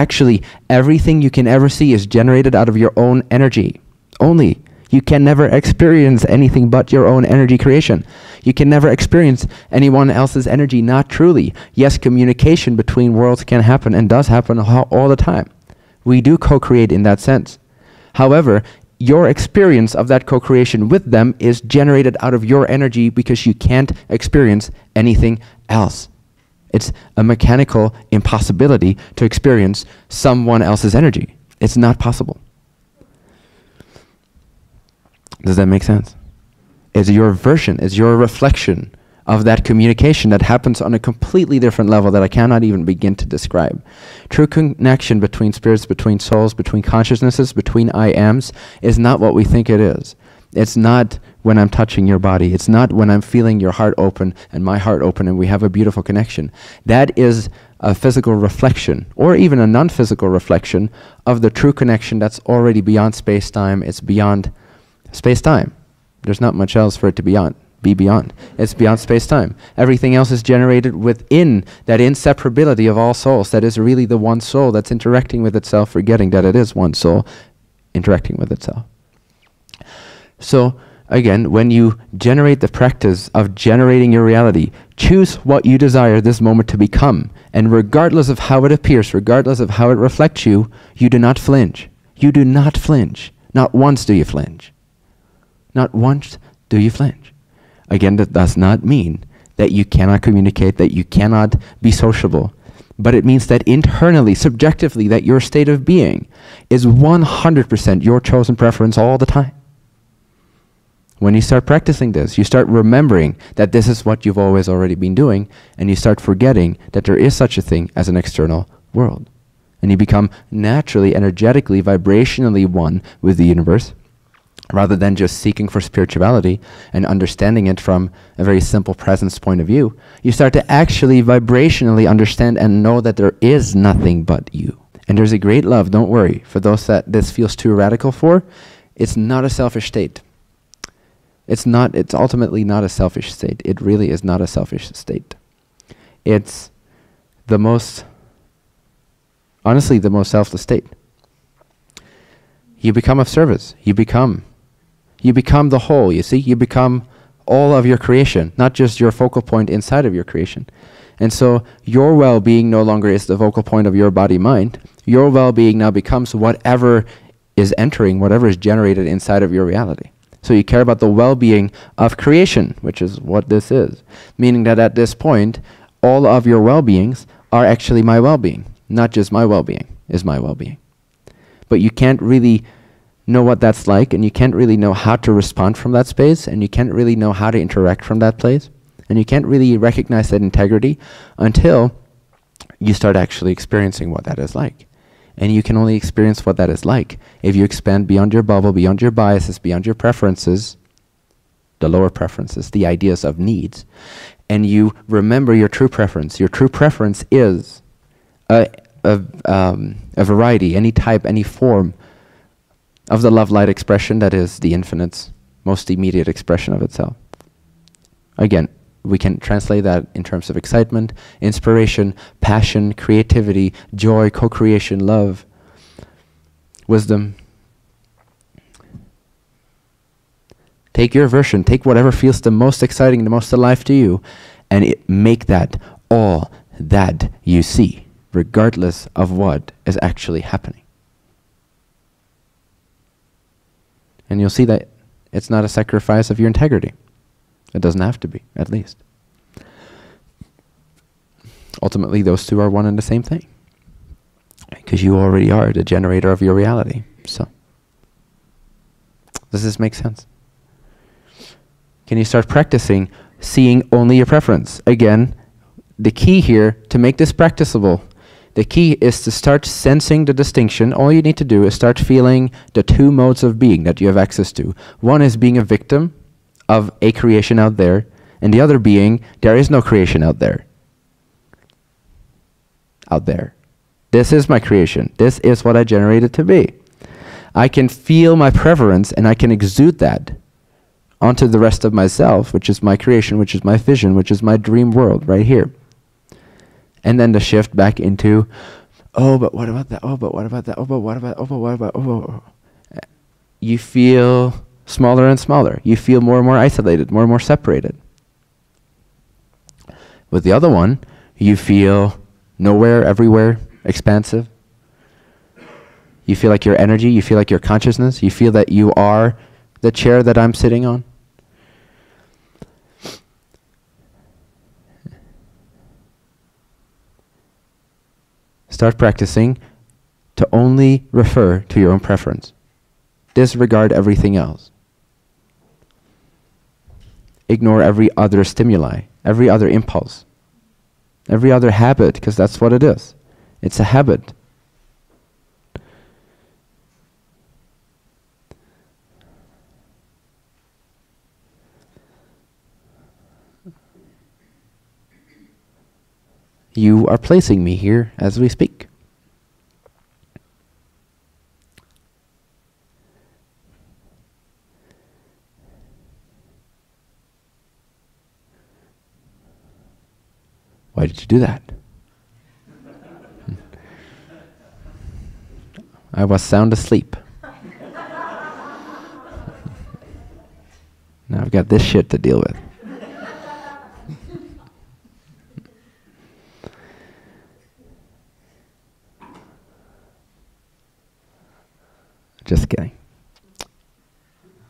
Actually, everything you can ever see is generated out of your own energy. Only. You can never experience anything but your own energy creation. You can never experience anyone else's energy, not truly. Yes, communication between worlds can happen and does happen all the time. We do co-create in that sense. However, your experience of that co-creation with them is generated out of your energy because you can't experience anything else. It's a mechanical impossibility to experience someone else's energy. It's not possible. Does that make sense? It's your version, it's your reflection of that communication that happens on a completely different level that I cannot even begin to describe. True connection between spirits, between souls, between consciousnesses, between I ams is not what we think it is. It's not when I'm touching your body. It's not when I'm feeling your heart open and my heart open and we have a beautiful connection. That is a physical reflection, or even a non-physical reflection of the true connection that's already beyond space-time. It's beyond space-time. There's not much else for it to be beyond. It's beyond space-time. Everything else is generated within that inseparability of all souls. That is really the one soul that's interacting with itself, forgetting that it is one soul interacting with itself. So, again, when you generate the practice of generating your reality, choose what you desire this moment to become. And regardless of how it appears, regardless of how it reflects you, you do not flinch. You do not flinch. Not once do you flinch. Not once do you flinch. Again, that does not mean that you cannot communicate, that you cannot be sociable. But it means that internally, subjectively, that your state of being is 100% your chosen preference all the time. When you start practicing this, you start remembering that this is what you've always already been doing, and you start forgetting that there is such a thing as an external world. And you become naturally, energetically, vibrationally one with the universe, rather than just seeking for spirituality and understanding it from a very simple presence point of view. You start to actually vibrationally understand and know that there is nothing but you. And there's a great love, don't worry. For those that this feels too radical for, it's not a selfish state. It's ultimately not a selfish state. It really is not a selfish state. It's the most, honestly, the most selfless state. You become of service. You become the whole, you see? You become all of your creation, not just your focal point inside of your creation. And so your well-being no longer is the focal point of your body-mind. Your well-being now becomes whatever is entering, whatever is generated inside of your reality. So you care about the well-being of creation, which is what this is. Meaning that at this point, all of your well-beings are actually my well-being. Not just my well-being is my well-being. But you can't really know what that's like, and you can't really know how to respond from that space, and you can't really know how to interact from that place, and you can't really recognize that integrity until you start actually experiencing what that is like. And you can only experience what that is like if you expand beyond your bubble, beyond your biases, beyond your preferences, the lower preferences, the ideas of needs, and you remember your true preference. Your true preference is a variety, any type, any form of the love-light expression that is the infinite's most immediate expression of itself. Again, we can translate that in terms of excitement, inspiration, passion, creativity, joy, co-creation, love, wisdom. Take your version, take whatever feels the most exciting, the most alive to you, and make that all that you see, regardless of what is actually happening. And you'll see that it's not a sacrifice of your integrity. It doesn't have to be, at least. Ultimately, those two are one and the same thing. Because you already are the generator of your reality. So, does this make sense? Can you start practicing seeing only your preference? Again, the key here, to make this practicable, the key is to start sensing the distinction. All you need to do is start feeling the two modes of being that you have access to. One is being a victim of a creation out there, and the other being, there is no creation out there. Out there. This is my creation. This is what I generated to be. I can feel my preference, and I can exude that onto the rest of myself, which is my creation, which is my vision, which is my dream world right here. And then the shift back into, Oh, but what about that? Oh, but what about that? Oh, but what about, oh, but what about, oh. You feel smaller and smaller. You feel more and more isolated, more and more separated. With the other one, you feel nowhere, everywhere, expansive. You feel like your energy, you feel like your consciousness, you feel that you are the chair that I'm sitting on. Start practicing to only refer to your own preference. Disregard everything else. Ignore every other stimuli, every other impulse, every other habit, because that's what it is. It's a habit. You are placing me here as we speak. Why did you do that? I was sound asleep. Now I've got this shit to deal with. Just kidding.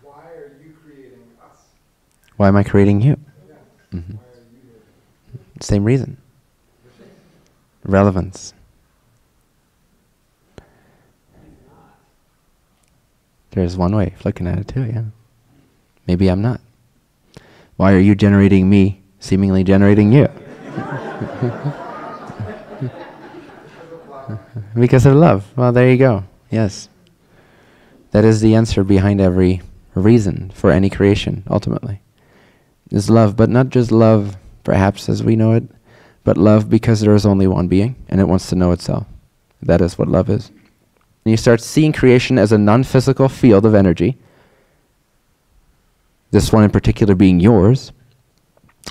Why are you creating us? Why am I creating you? Yeah. Mm-hmm. Why are you here? Same reason. Relevance. There's one way of looking at it too, yeah. Maybe I'm not. Why are you generating me, seemingly generating you? Because of love. Well, there you go. Yes. That is the answer behind every reason for any creation, ultimately. Is love, but not just love, perhaps as we know it, but love because there is only one being, and it wants to know itself. That is what love is. And you start seeing creation as a non-physical field of energy, this one in particular being yours,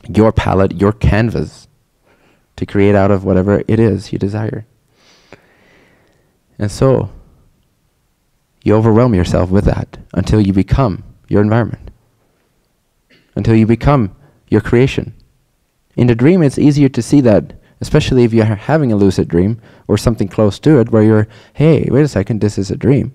your palette, your canvas, to create out of whatever it is you desire. And so, you overwhelm yourself with that until you become your environment, until you become your creation. In the dream, it's easier to see that, especially if you're having a lucid dream or something close to it where you're, hey, wait a second, this is a dream.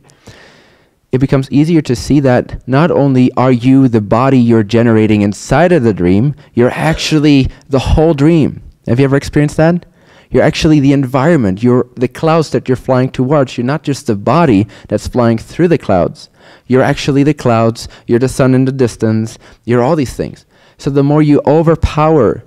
It becomes easier to see that not only are you the body you're generating inside of the dream, you're actually the whole dream. Have you ever experienced that? You're actually the environment. You're the clouds that you're flying towards. You're not just the body that's flying through the clouds. You're actually the clouds. You're the sun in the distance. You're all these things. So the more you overpower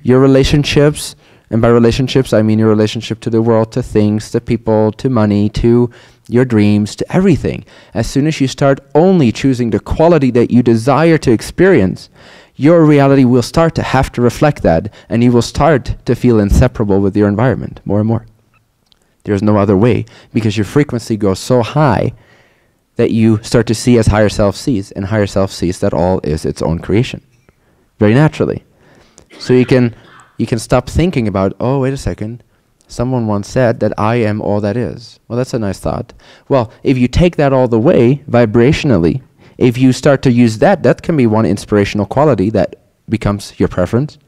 your relationships, and by relationships I mean your relationship to the world, to things, to people, to money, to your dreams, to everything. As soon as you start only choosing the quality that you desire to experience, your reality will start to have to reflect that, and you will start to feel inseparable with your environment more and more. There's no other way, because your frequency goes so high that you start to see as higher self sees, and higher self sees that all is its own creation, very naturally. So you can stop thinking about, oh, wait a second, someone once said that I am all that is. Well, that's a nice thought. Well, if you take that all the way, vibrationally, if you start to use that, that can be one inspirational quality that becomes your preference.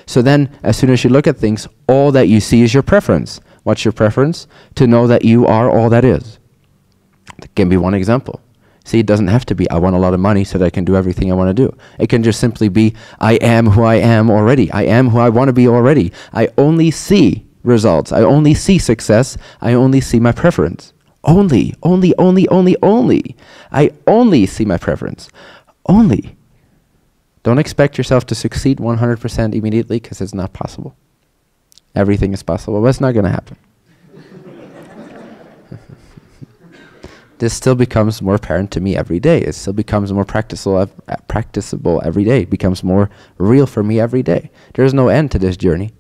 So then, as soon as you look at things, all that you see is your preference. What's your preference? To know that you are all that is. That can be one example. See, it doesn't have to be, I want a lot of money so that I can do everything I want to do. It can just simply be, I am who I am already. I am who I want to be already. I only see results. I only see success. I only see my preference. Only. I only see my preference. Only. Don't expect yourself to succeed 100% immediately, because it's not possible. Everything is possible, but it's not going to happen. This still becomes more apparent to me every day. It still becomes more practicable every day. It becomes more real for me every day. There's no end to this journey.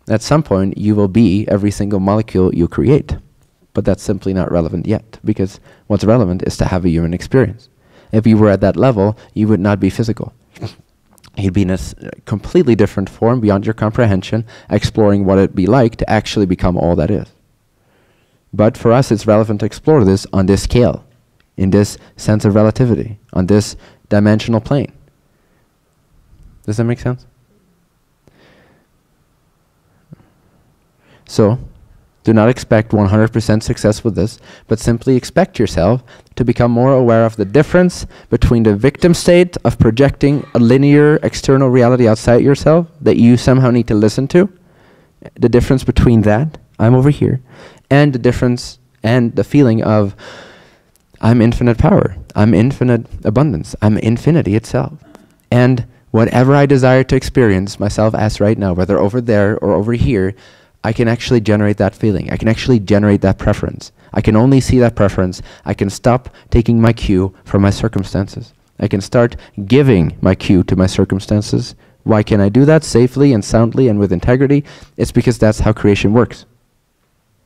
At some point, you will be every single molecule you create. But that's simply not relevant yet, because what's relevant is to have a human experience. If you were at that level, you would not be physical. You'd be in a completely different form beyond your comprehension, exploring what it'd be like to actually become all that is. But for us, it's relevant to explore this on this scale, in this sense of relativity, on this dimensional plane. Does that make sense? So, do not expect 100% success with this, but simply expect yourself to become more aware of the difference between the victim state of projecting a linear external reality outside yourself that you somehow need to listen to, the difference between that, I'm over here, and the difference and the feeling of I'm infinite power, I'm infinite abundance, I'm infinity itself. And whatever I desire to experience myself as right now, whether over there or over here, I can actually generate that feeling. I can actually generate that preference. I can only see that preference. I can stop taking my cue from my circumstances. I can start giving my cue to my circumstances. Why can I do that safely and soundly and with integrity? It's because that's how creation works.